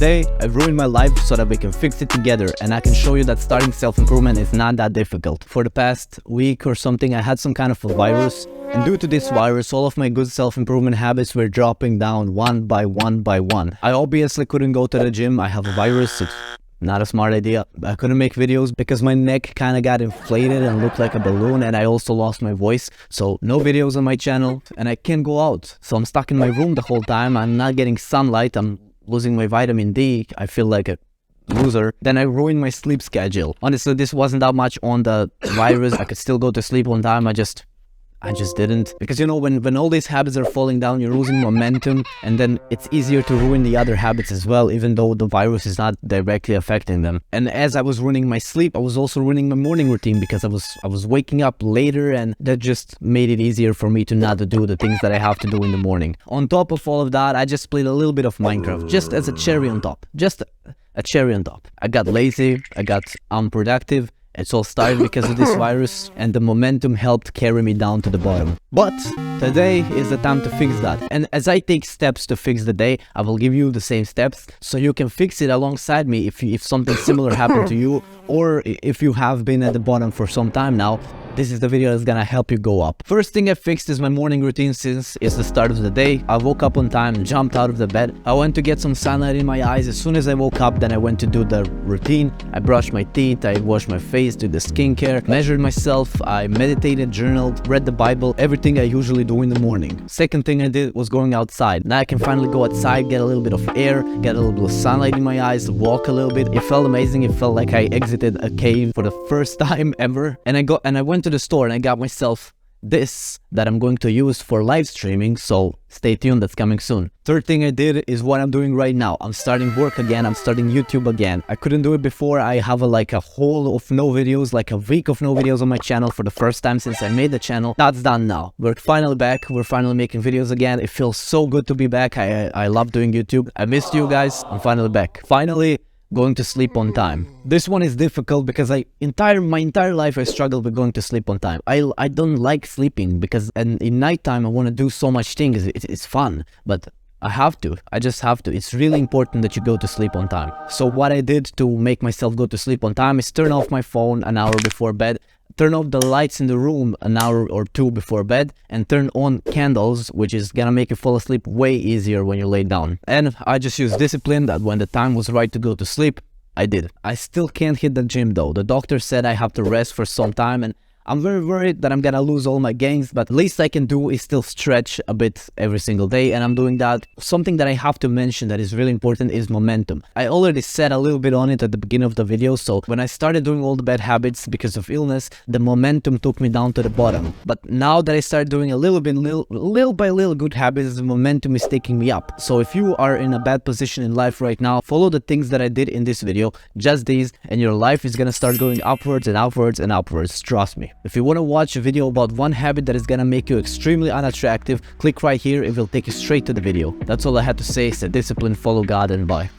Today, I've ruined my life so that we can fix it together, and I can show you that starting self-improvement is not that difficult. For the past week or something, I had some kind of a virus, and due to this virus, all of my good self-improvement habits were dropping down one by one by one. I obviously couldn't go to the gym. I have a virus. It's not a smart idea. I couldn't make videos because my neck kind of got inflated and looked like a balloon, and I also lost my voice. So no videos on my channel, and I can't go out. So I'm stuck in my room the whole time. I'm not getting sunlight. I'm losing my vitamin D. I feel like a loser. Then I ruined my sleep schedule. Honestly, this wasn't that much on the virus. I could still go to sleep on time. I just didn't, because you know, when all these habits are falling down, you're losing momentum, and then it's easier to ruin the other habits as well, even though the virus is not directly affecting them. And as I was ruining my sleep, I was also ruining my morning routine, because I was waking up later, and that just made it easier for me to not do the things that I have to do in the morning. On top of all of that, I just played a little bit of Minecraft, just as a cherry on top. Just a cherry on top. I got lazy, I got unproductive. It's all started because of this virus, and the momentum helped carry me down to the bottom. But today is the time to fix that. And as I take steps to fix the day, I will give you the same steps so you can fix it alongside me if something similar happened to you, or if you have been at the bottom for some time now. This is the video that's gonna help you go up. First thing I fixed is my morning routine, since it's the start of the day. I woke up on time, jumped out of the bed. I went to get some sunlight in my eyes. As soon as I woke up, then I went to do the routine. I brushed my teeth, I washed my face, did the skincare, measured myself, I meditated, journaled, read the Bible, everything I usually do in the morning. Second thing I did was going outside. Now I can finally go outside, get a little bit of air, get a little bit of sunlight in my eyes, walk a little bit. It felt amazing. It felt like I exited a cave for the first time ever. And I went to the store and I got myself this that I'm going to use for live streaming, so stay tuned, that's coming soon. Third thing I did is what I'm doing right now. I'm starting work again, I'm starting YouTube again. I couldn't do it before. I have like a whole of no videos, like a week of no videos on my channel for the first time since I made the channel. That's done now. We're finally back, we're finally making videos again. It feels so good to be back. I love doing YouTube. I missed you guys. I'm finally back. Finally going to sleep on time. This one is difficult because my entire life I struggled with going to sleep on time. I don't like sleeping because in nighttime I want to do so much things. It's fun, but I just have to. It's really important that you go to sleep on time. So what I did to make myself go to sleep on time is turn off my phone an hour before bed, turn off the lights in the room an hour or two before bed, and turn on candles, which is gonna make you fall asleep way easier when you lay down. And I just used discipline that when the time was right to go to sleep, I did. I still can't hit the gym though. The doctor said I have to rest for some time, and I'm very worried that I'm gonna lose all my gains, but least I can do is still stretch a bit every single day, and I'm doing that. Something that I have to mention that is really important is momentum. I already said a little bit on it at the beginning of the video, so when I started doing all the bad habits because of illness, the momentum took me down to the bottom. But now that I started doing a little by little good habits, the momentum is taking me up. So if you are in a bad position in life right now, follow the things that I did in this video, just these, and your life is gonna start going upwards and upwards and upwards, trust me. If you want to watch a video about one habit that is gonna make you extremely unattractive, click right here, it will take you straight to the video. That's all I had to say. Stay disciplined, follow God, and bye.